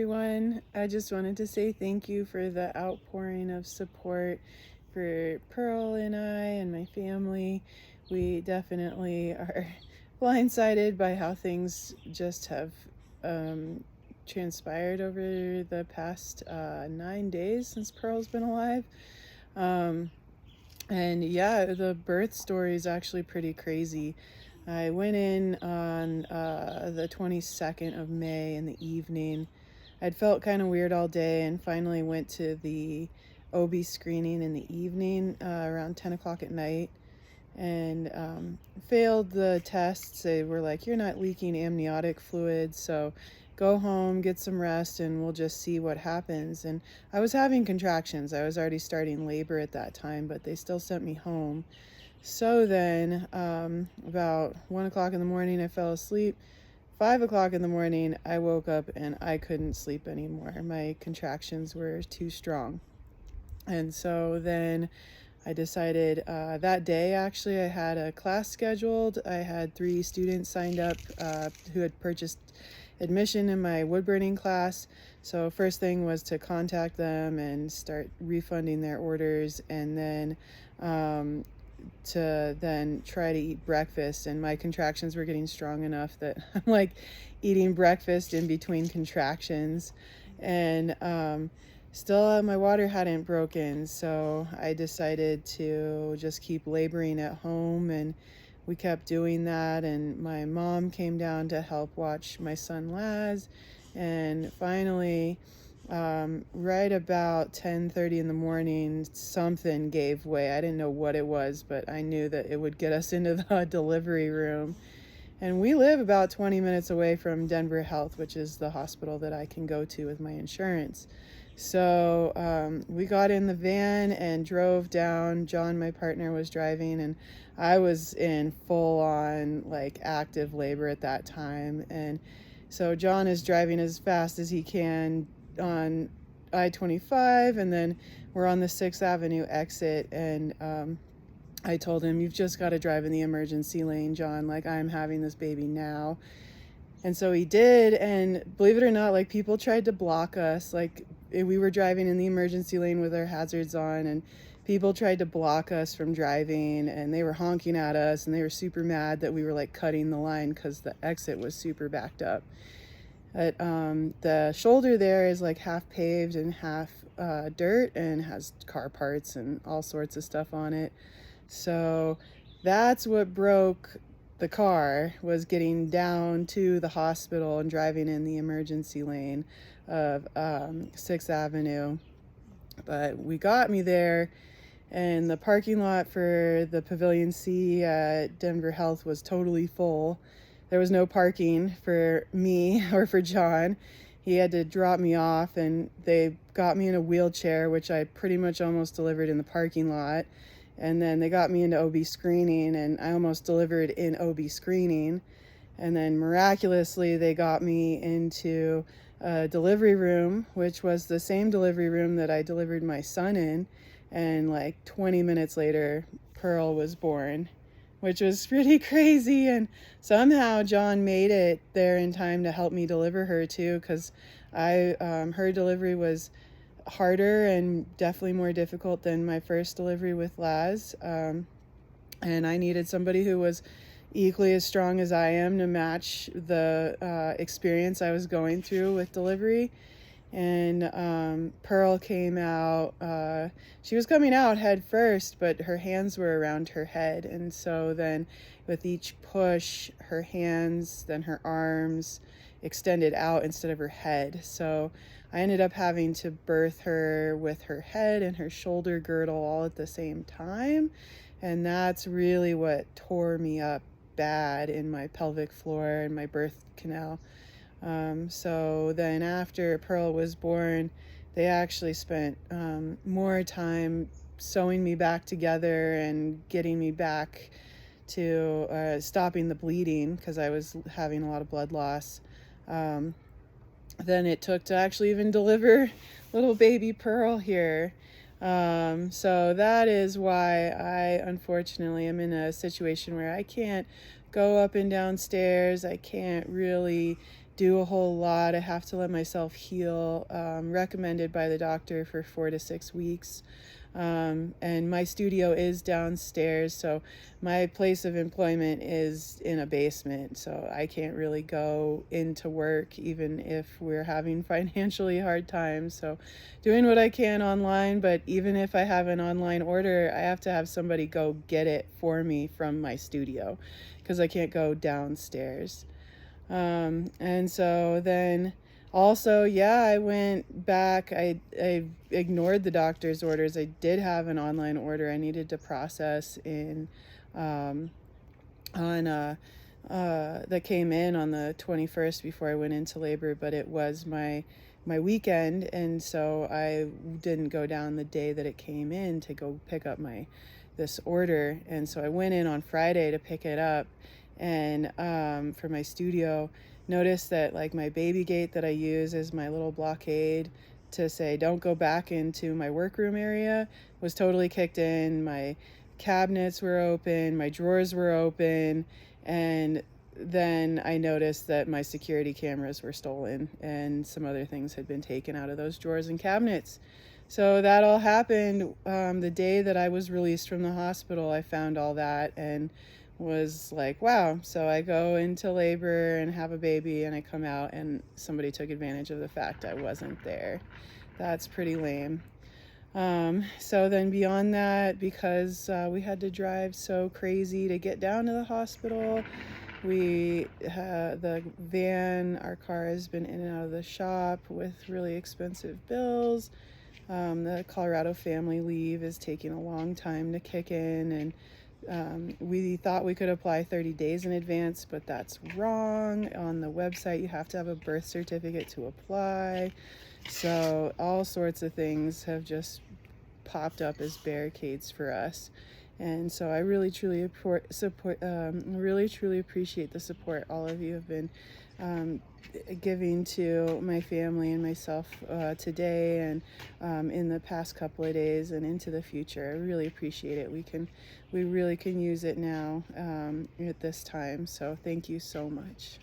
everyone. I just wanted to say thank you for the outpouring of support for Pearl and I and my family. We definitely are blindsided by how things just have um, transpired over the past 9 days since Pearl's been alive. Um, and yeah, the birth story is actually pretty crazy. I went in on the 22nd of May in the evening. I'd felt kind of weird all day and finally went to the OB screening in the evening around 10 o'clock at night and failed the tests. They were like, you're not leaking amniotic fluid, so go home, get some rest, and we'll just see what happens. And I was having contractions. I was already starting labor at that time, but they still sent me home. So then, about 1 o'clock in the morning, I fell asleep. 5 o'clock in the morning, I woke up and I couldn't sleep anymore. My contractions were too strong. And so then I decided that day, actually, I had a class scheduled. I had 3 students signed up who had purchased admission in my wood burning class. So first thing was to contact them and start refunding their orders, and then to then try to eat breakfast. And my contractions were getting strong enough that I'm like eating breakfast in between contractions. And still my water hadn't broken, so I decided to just keep laboring at home, and we kept doing that. And my mom came down to help watch my son Laz, and finally right about 10:30 in the morning, something gave way. I didn't know what it was, but I knew that it would get us into the delivery room. And we live about 20 minutes away from Denver Health, which is the hospital that I can go to with my insurance. So we got in the van and drove down. John, my partner, was driving, and I was in full on like active labor at that time. And so John is driving as fast as he can on I-25, and then we're on the 6th Avenue exit, and I told him, you've just got to drive in the emergency lane, John, like I'm having this baby now. And so he did, and believe it or not, like people tried to block us. Like we were driving in the emergency lane with our hazards on, and people tried to block us from driving, and they were honking at us, and they were super mad that we were like cutting the line because the exit was super backed up. But the shoulder there is like half paved and half dirt, and has car parts and all sorts of stuff on it. So that's what broke the car, was getting down to the hospital and driving in the emergency lane of 6th Avenue. But we got me there, and the parking lot for the Pavilion C at Denver Health was totally full. There was no parking for me or for John. He had to drop me off, and they got me in a wheelchair, which I pretty much almost delivered in the parking lot. And then they got me into OB screening, and I almost delivered in OB screening. And then miraculously, they got me into a delivery room, which was the same delivery room that I delivered my son in. And like 20 minutes later, Pearl was born, which was pretty crazy. And somehow John made it there in time to help me deliver her too, because her delivery was harder and definitely more difficult than my first delivery with Laz. And I needed somebody who was equally as strong as I am to match the experience I was going through with delivery. And Pearl came out, she was coming out head first, but her hands were around her head. And so then with each push, her hands, then her arms extended out instead of her head. So I ended up having to birth her with her head and her shoulder girdle all at the same time. And that's really what tore me up bad in my pelvic floor and my birth canal. So then after Pearl was born, they actually spent more time sewing me back together and getting me back to stopping the bleeding, because I was having a lot of blood loss, than it took to actually even deliver little baby Pearl here. So that is why I unfortunately am in a situation where I can't go up and down stairs. I can't really do a whole lot. I have to let myself heal, recommended by the doctor for 4 to 6 weeks. And my studio is downstairs, so my place of employment is in a basement, so I can't really go into work even if we're having financially hard times. So doing what I can online, but even if I have an online order, I have to have somebody go get it for me from my studio because I can't go downstairs. And so then also, yeah, I went back. I ignored the doctor's orders. I did have an online order I needed to process in on that came in on the 21st before I went into labor, but it was my weekend, and so I didn't go down the day that it came in to go pick up my this order. And so I went in on Friday to pick it up, and for my studio, noticed that like my baby gate that I use as my little blockade to say don't go back into my workroom area was totally kicked in. My cabinets were open, my drawers were open, and then I noticed that my security cameras were stolen and some other things had been taken out of those drawers and cabinets. So that all happened the day that I was released from the hospital. I found all that and was like, wow. So I go into labor and have a baby, and I come out and somebody took advantage of the fact I wasn't there. That's pretty lame. So then beyond that, because we had to drive so crazy to get down to the hospital, the van, our car has been in and out of the shop with really expensive bills. The Colorado family leave is taking a long time to kick in, and we thought we could apply 30 days in advance, but that's wrong. On the website, you have to have a birth certificate to apply. So all sorts of things have just popped up as barricades for us. And so I really truly really truly appreciate the support all of you have been giving to my family and myself today and in the past couple of days and into the future. I really appreciate it. We really can use it now at this time. So thank you so much.